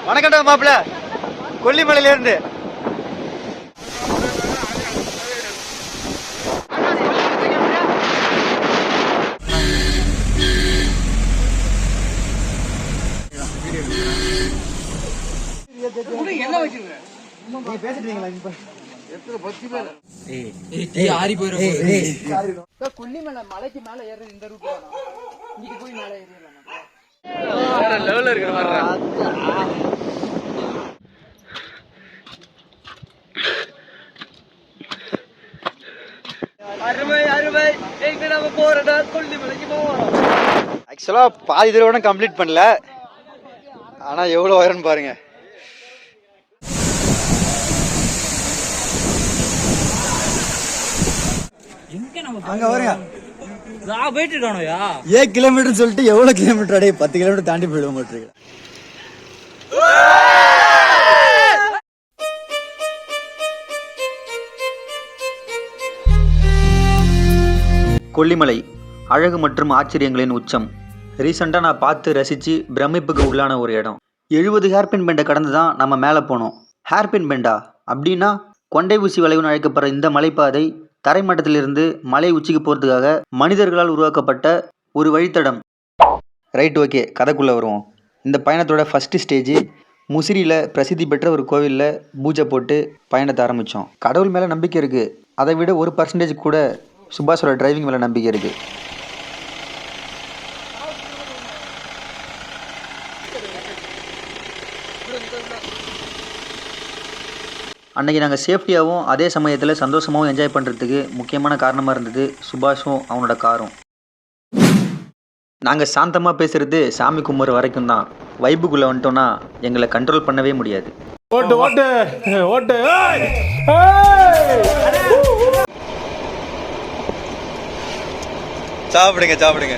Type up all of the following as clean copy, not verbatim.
வணக்கம்டா மாப்பிள்ள, கொல்லிமலையில இருந்து. கொல்லிமலை மலைக்கு மேல ஏறது இந்த ரூட் இங்க போய் மேல ஏறிடலாம். வேற லெவல்ல இருக்கிற மாதிரி. அருமை அருமை, எங்க நம்ம போறோம்டா கொல்லிமலைக்கு போறோம். ஆக்சுவலா பாதி தூரம் கம்ப்ளீட் பண்ணல, ஆனா எவ்வளவு உயரம்னு பாருங்க. அங்க வருங்க போயிட்டு இருக்கானோயா 7 கிலோமீட்டர் சொல்லிட்டு எவ்வளவு கிலோமீட்டர் அடைய 10 கிலோமீட்டர் தாண்டி போயிடுவோம் மாட்டிருக்கு. கொல்லிமலை அழகு மற்றும் ஆச்சரியங்களின் உச்சம். ரீசெண்டாக நான் பார்த்து ரசித்து பிரமிப்புக்கு உள்ளான ஒரு இடம். 70 ஹேர்பின் பெண்டை கடந்து தான் நம்ம மேலே போனோம். ஹேர்பின் பெண்டா அப்படின்னா கொண்டை ஊசி வளைவுன்னு அழைக்கப்படுற இந்த மலைப்பாதை தரைமட்டத்திலிருந்து மலை உச்சிக்கு போகிறதுக்காக மனிதர்களால் உருவாக்கப்பட்ட ஒரு வழித்தடம். ரைட், ஓகே, கதைக்குள்ளே வருவோம். இந்த பயணத்தோட ஃபஸ்ட்டு ஸ்டேஜ் முசிறியில் பிரசித்தி பெற்ற ஒரு கோவிலில் பூஜை போட்டு பயணத்தை ஆரம்பித்தோம். கடவுள் மேலே நம்பிக்கை இருக்குது, அதை விட 1% கூட சுபாஷோட டிரைவிங் மேலே நம்பிக்கை இருக்குது. அன்றைக்கி நாங்கள் சேஃப்டியாகவும் அதே சமயத்தில் சந்தோஷமாகவும் என்ஜாய் பண்ணுறதுக்கு முக்கியமான காரணமாக இருந்தது சுபாஷும் அவனோட காரும். நாங்கள் சாந்தமாக பேசுகிறது சாமி கும்பிட்ற வரைக்கும் தான். வைப்புக்குள்ளே வந்துட்டோன்னா எங்களை கண்ட்ரோல் பண்ணவே முடியாது. ஓட்டு ஓட்டு ஓட்டு. சாப்பிடுங்க சாப்பிடுங்க.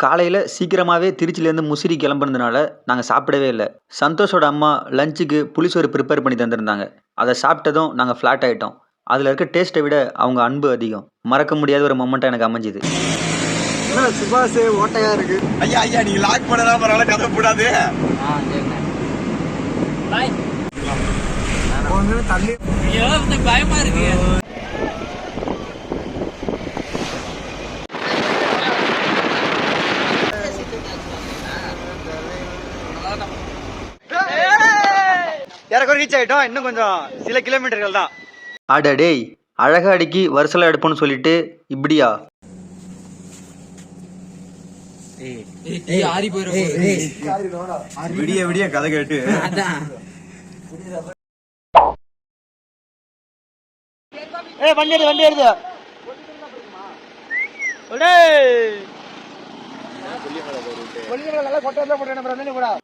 காலையில் சீக்கிரமாகவே திருச்சியிலேருந்து முசிறி கிளம்புனதுனால நாங்கள் சாப்பிடவே இல்லை. சந்தோஷோட அம்மா லஞ்சுக்கு புளிசோறு ப்ரிப்பேர் பண்ணி தந்திருந்தாங்க. அதை சாப்பிட்டதும் நாங்கள் ஃப்ளாட் ஆகிட்டோம். அதில் இருக்க டேஸ்ட்டை விட அவங்க அன்பு அதிகம். மறக்க முடியாத ஒரு மொமெண்ட்டாக எனக்கு அமைஞ்சுது. சுபாஷ் ஓட்டையாக இருக்கு. ஐயா ஐயா, நீங்க லாக் பண்ணலாம், பரவாயில்ல, கதை போடாது. பயமா இருக்கு. ஏறக்குறை ரீச் ஆகிட்டோம். இன்னும் கொஞ்சம் சில கிலோமீட்டர்கள் தான். அடடே, அழகா அடிக்கி வருசலா எடுப்போம்னு சொல்லிட்டு இப்படியா? விடிய விடிய கதை கேட்டு வண்டி எடுது.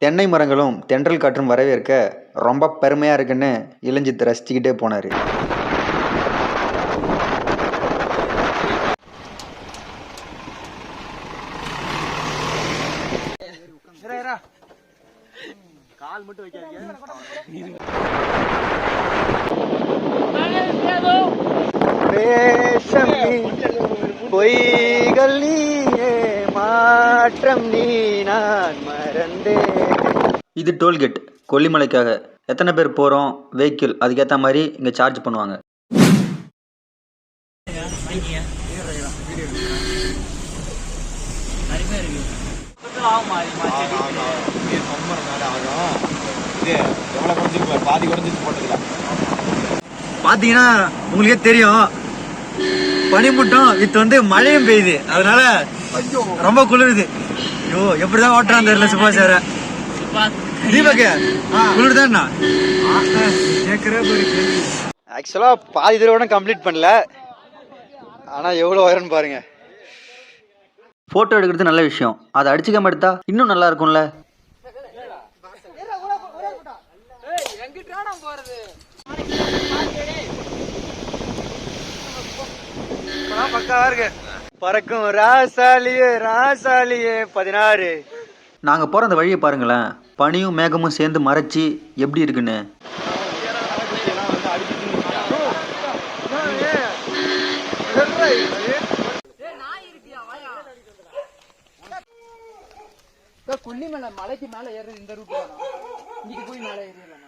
தென்னை மரங்களும் தென்றல் காற்றும் வரவேற்க ரொம்ப பெருமையா இருக்குன்னு இளஞ்சித்து ரசிச்சுக்கிட்டே போனாரு. கால் மட்டும் வைக்காதீங்க. பொய்கள் நீயே, மாற்றம் நீ, நான் மறந்தேன். இது டோல்கேட் கொல்லிமலைக்காக. எத்தனை பேர் போகிறோம், வெஹிக்கிள் அதுக்கேற்ற மாதிரி இங்கே சார்ஜ் பண்ணுவாங்க. பார்த்தீங்கன்னா உங்களுக்கே தெரியும், பனிமூட்டம் இது வந்து மழையும் பெய்யுது, அதனால ரொம்ப குளிருது. ஐயோ, எப்படிதான் ஓட்டுறான்னு தெரியல சுபாஷ் சார். தீபக் குளிர்தான். ஆக்சுவலா பாதி தூரம் கம்ப்ளீட் பண்ணல, ஆனா எவ்வளவு உயரம்னு பாருங்க. போட்டோ எடுக்கிறது நல்ல விஷயம், அதை அடிச்சுக்காம எடுத்தா இன்னும் நல்லா இருக்கும்ல. பறக்கும் ராசாலியே ராசாலியே 16. நாங்க போற அந்த வழியை பாருங்களேன், பனியும் மேகமும் சேர்ந்து மறைச்சி எப்படி இருக்குன்னு. கொல்லிமலை மலைக்கு மேல ஏறுறது இந்த ரூட் தானா? இங்கிட்டு போய் மேல ஏறிடலாம்.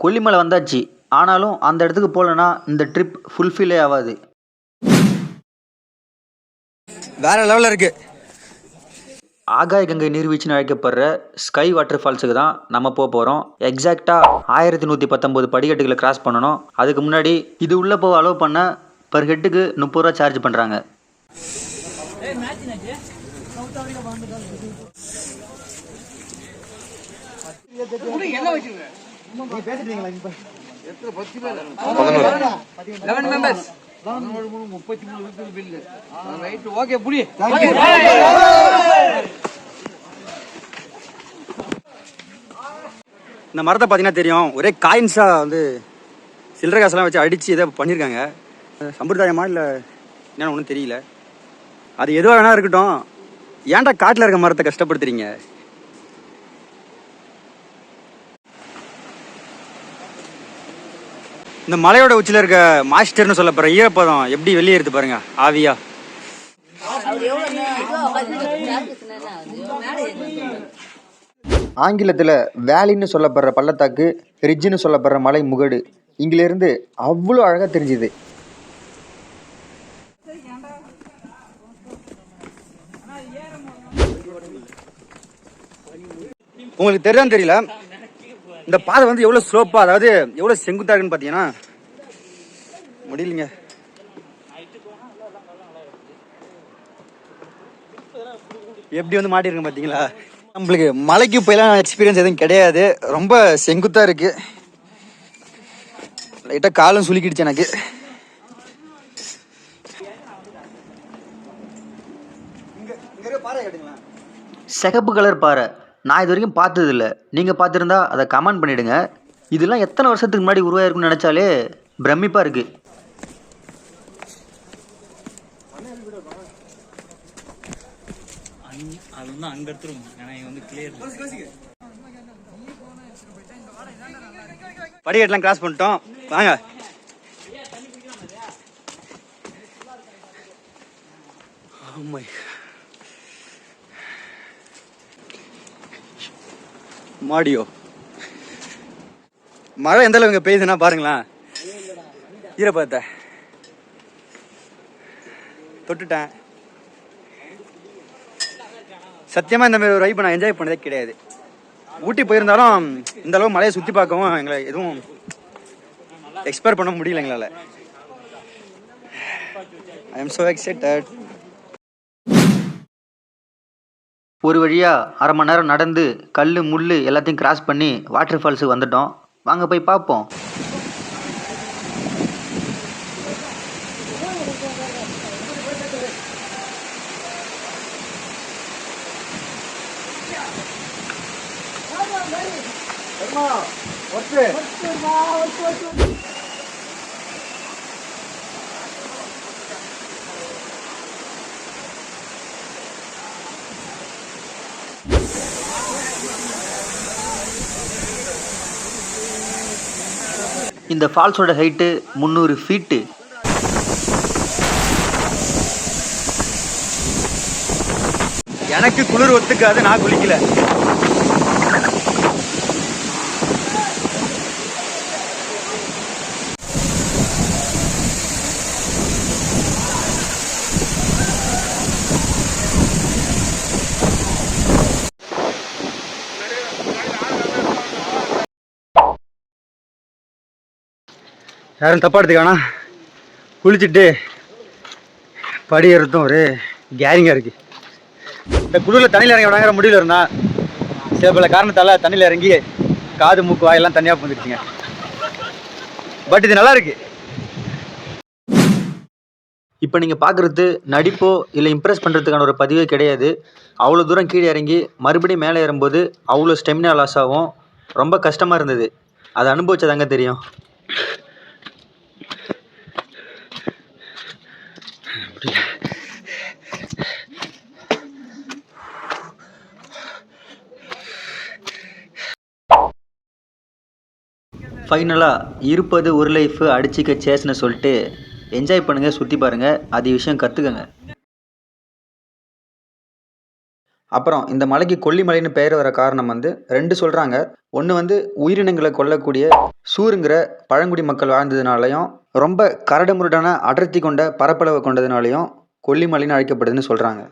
கொல்லிமலை வந்தாச்சு, ஆனாலும் அந்த இடத்துக்கு போகலன்னா இந்த ட்ரிப் ஃபுல்ஃபில்லே ஆகாது. வேற லெவலில் இருக்கு. ஆகாய கங்கை நீர்வீழ்ச்சின்னு அழைக்கப்படுற ஸ்கை வாட்டர் ஃபால்ஸுக்கு தான் நம்ம போக போகிறோம். எக்ஸாக்டாக 1119 படிக்கட்டுகளை கிராஸ் பண்ணணும். அதுக்கு முன்னாடி இது உள்ளே போக அலோவ் பண்ண பர் ஹெட்டுக்கு 30 ரூபா சார்ஜ் பண்ணுறாங்க. இந்த மரத்தை பார்த்தீங்கன்னா தெரியும், ஒரே காயின்ஸாக வந்து சில்லறை காசெல்லாம் வச்சு அடித்து இதை பண்ணியிருக்காங்க. சம்பிரதாயமா இல்லை என்னன்னு ஒன்றும் தெரியல. அது எதுவாக வேணா இருக்கட்டும், ஏன்டா காட்டில் இருக்க மரத்தை கஷ்டப்படுத்துறீங்க? இந்த மலையோட உச்சியில் இருக்க மாஸ்டர்னு சொல்லப்படுற ஈரப்பதம் எப்படி வெளியேறுது பாருங்க, ஆவியா. ஆங்கிலத்தில் வேலின்னு சொல்லப்படுற பள்ளத்தாக்கு, ரிட்ஜுன்னு சொல்லப்படுற மலை முகடு இங்கிலிருந்து அவ்வளோ அழகாக தெரிஞ்சுது. உங்களுக்கு தெரியான்னு தெரியல, இந்த பாதை வந்து எவ்வளோ ஸ்லோப்பாக, அதாவது எவ்வளோ செங்குத்தாக இருக்குன்னு பார்த்தீங்கன்னா முடியலைங்க. எப்படி வந்து மாட்டிருக்கேன் பார்த்தீங்களா? நம்மளுக்கு மலைக்கு போயெல்லாம் எக்ஸ்பீரியன்ஸ் எதுவும் கிடையாது. ரொம்ப செங்குத்தாக இருக்கு. லைட்டாக காலம் சுலுக்கிடுச்சு எனக்கு. சிகப்பு கலர் பாறை நான் இது வரைக்கும் பார்த்ததில்ல. நீங்கள் பார்த்துருந்தா அதை கமெண்ட் பண்ணிவிடுங்க. இதெல்லாம் எத்தனை வருஷத்துக்கு முன்னாடி உருவாயிருக்குன்னு நினச்சாலே பிரமிப்பாக இருக்குது. அது வந்து அங்கே எடுத்துருவோம். ஏன்னா இங்கே வந்து கிளியர் படிக்கட்டெல்லாம் கிராஸ் பண்ணிட்டோம், வாங்க. மாடியோ மழை எந்த அளவுக்கு பெய்யுதுன்னா பாருங்களேன். ஈரப்பதத்தை தொட்டுட்டேன். சத்தியமா இந்த மாதிரி ஒரு வைப்பை நான் என்ஜாய் பண்ணதே கிடையாது. ஊட்டி போயிருந்தாலும் இந்த அளவு மலையை சுற்றி பார்க்கவும் எங்களை எதுவும் எக்ஸ்பெக்ட் பண்ண முடியல எங்களால். I am so excited. ஒரு வழியாக அரை மணி நேரம் நடந்து கல் முள் எல்லாத்தையும் கிராஸ் பண்ணி வாட்டர் ஃபால்ஸுக்கு வந்துட்டோம். வாங்க போய் பார்ப்போம். இந்த ஃபால்ஸோட ஹைட்டு 300 ஃபீட்டு. எனக்கு குளிர் ஒத்துக்காது, நான் குளிக்கல. யாரும் தப்பா எடுத்துக்கானா, குளிச்சுட்டு படி ஏறதும் ஒரு கேரிங்காக இருக்குது. இந்த குளிரில் தண்ணியில் இறங்கி விடாங்கிற முடியல இருந்தா சில பல காரணத்தால் தண்ணியில் இறங்கி காது மூக்கு வாயெல்லாம் தனியாக போந்துருச்சுங்க. பட் இது நல்லா இருக்கு. இப்போ நீங்கள் பார்க்குறது நடிப்போ இல்லை இம்ப்ரெஸ் பண்ணுறதுக்கான ஒரு பதிவே கிடையாது. அவ்வளோ தூரம் கீழே இறங்கி மறுபடியும் மேலே ஏறும்போது அவ்வளோ ஸ்டெமினா லாஸ் ஆகும். ரொம்ப கஷ்டமாக இருந்தது. அதை அனுபவிச்சதாங்க தெரியும். ஃபைனலாக இருப்பது ஒரு லைஃபு அடிச்சிக்க சேஸ்ன்னு சொல்லிட்டு என்ஜாய் பண்ணுங்கள், சுற்றி பாருங்கள், அது விஷயம் கற்றுக்கங்க. அப்புறம் இந்த மலைக்கு கொல்லிமலைன்னு பெயர் வர காரணம் வந்து 2 சொல்கிறாங்க. ஒன்று வந்து உயிரினங்களை கொல்லக்கூடிய சூருங்கிற பழங்குடி மக்கள் வாழ்ந்ததுனாலையும், ரொம்ப கரடுமுரடான அடர்த்தி கொண்ட பரப்பளவு கொண்டதுனாலையும் கொல்லிமலைன்னு அழைக்கப்படுதுன்னு சொல்கிறாங்க.